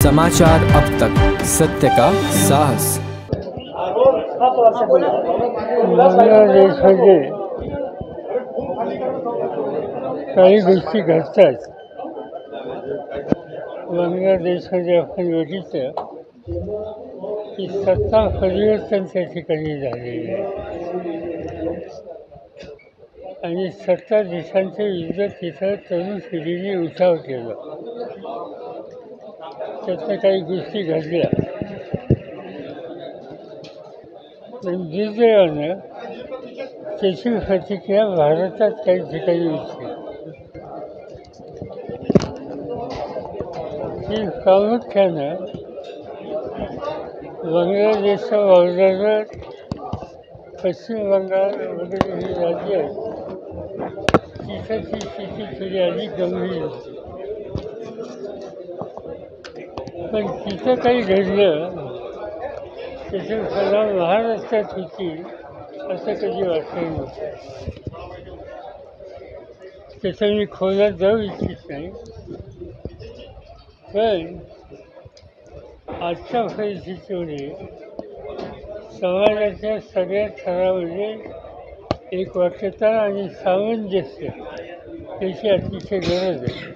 समाचार अब तक, सत्य का साहस। बांगलादेशमध्ये काही गोष्टी घडतात. बांगलादेशमध्ये आपण बघितलं की सत्ता परिवर्तन त्या ठिकाणी झालेलं आहे आणि सत्ता देशांच्या विरुद्ध तिथं तरुण पिढीने उठाव केला. त्यातनं काही गोष्टी घडल्या पण दुर्दैवानं त्याची प्रतिक्रिया भारतात काही ठिकाणी होती. ही प्रामुख्यानं बांगलादेशच्या वावरणारं पश्चिम बंगाल वगैरे ही राज्य तिथं ती स्थिती थोडी अधिक गंभीर होती. पण तिथं काही घडलं त्याचे परिणाम महाराष्ट्रात होतील असं कधी वाटलं नव्हतं. त्याचं मी खोलात जाऊ इच्छित नाही, पण आजच्या परिस्थितीमध्ये समाजाच्या सगळ्या थरामध्ये एकवाक्यता आणि सामंजस्य याची अतिशय गरज आहे.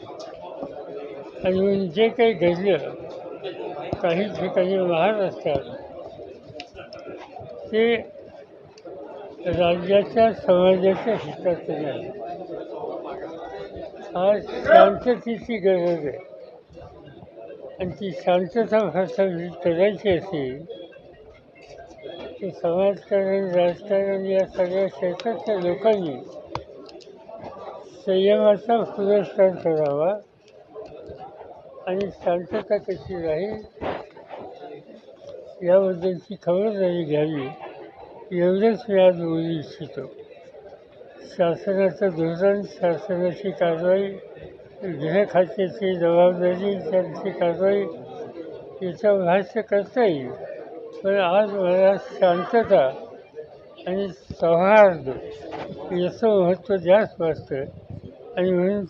आणि म्हणून जे काही घडलं काही ठिकाणी महाराष्ट्रात ते राज्याच्या समाजाच्या हिताचं नाही. आज शांततेची गरज आहे आणि ती शांतता प्रस्थापित करायची असेल तर समाजकारण राजकारण या सगळ्या क्षेत्रातल्या लोकांनी संयमाचा पुरस्कार करावा आणि शांतता कशी राहील याबद्दलची खबरदारी घ्यावी एवढंच मी आज बोलू इच्छितो. शासनाचं धोरण, शासनाची कारवाई, गृह खात्याची जबाबदारी, त्यांची कारवाई याचं भाष्य करता येईल. पण आज मला शांतता आणि सौहार्द याचं महत्त्व जास्त वाटतं आणि म्हणून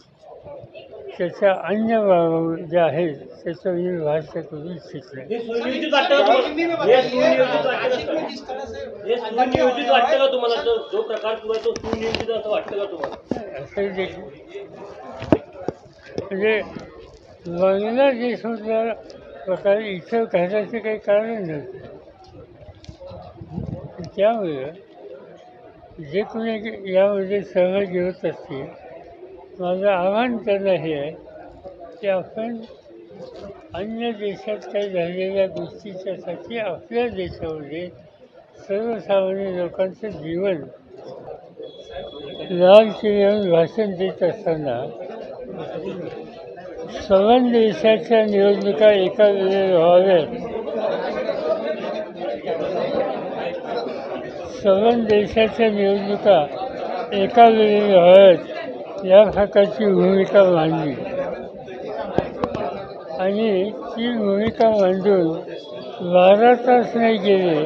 त्याच्या अन्य बाबी ज्या आहेत त्याचं मी भाष्य करू इच्छित नाही. असं देखील म्हणजे बांगलादेशमधल्या प्रकारे इथं घालायचं काही कारण नव्हतं. त्यामुळं जे कोणी यामध्ये सहभागी होत असतील माझं आव्हान त्यांना हे आहे की आपण अन्य देशात काही झालेल्या गोष्टीच्यासाठी आपल्या देशामध्ये सर्वसामान्य लोकांचं जीवन लाल किल्ल्यावर भाषण देत असताना 54 देशाच्या निवडणुका एका वेळेला व्हाव्यात, 54 देशाच्या निवडणुका एका वेळेला व्हाव्यात या प्रकारची भूमिका मांडली आणि ती भूमिका मांडून 12 तास नाही गेले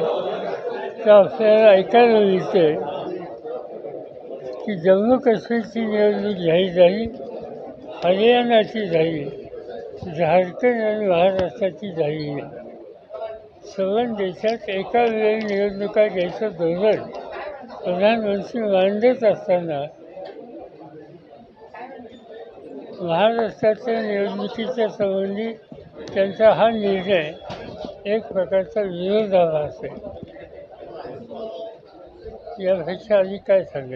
तर आपल्याला ऐकायला मिळतं की जम्मू काश्मीरची निवडणूक जाहीर झाली, हरियाणाची झाली, झारखंड आणि महाराष्ट्राची झाली नाही. 54 देशात एका वेळी निवडणुका घ्यायचं धोरण प्रधानमंत्री मांडत असताना महाराष्ट्राच्या निवडणुकीच्या संबंधी त्यांचा हा निर्णय एक प्रकारचा विरोधाभास आहे. यापेक्षा आधी काय सांगायचं.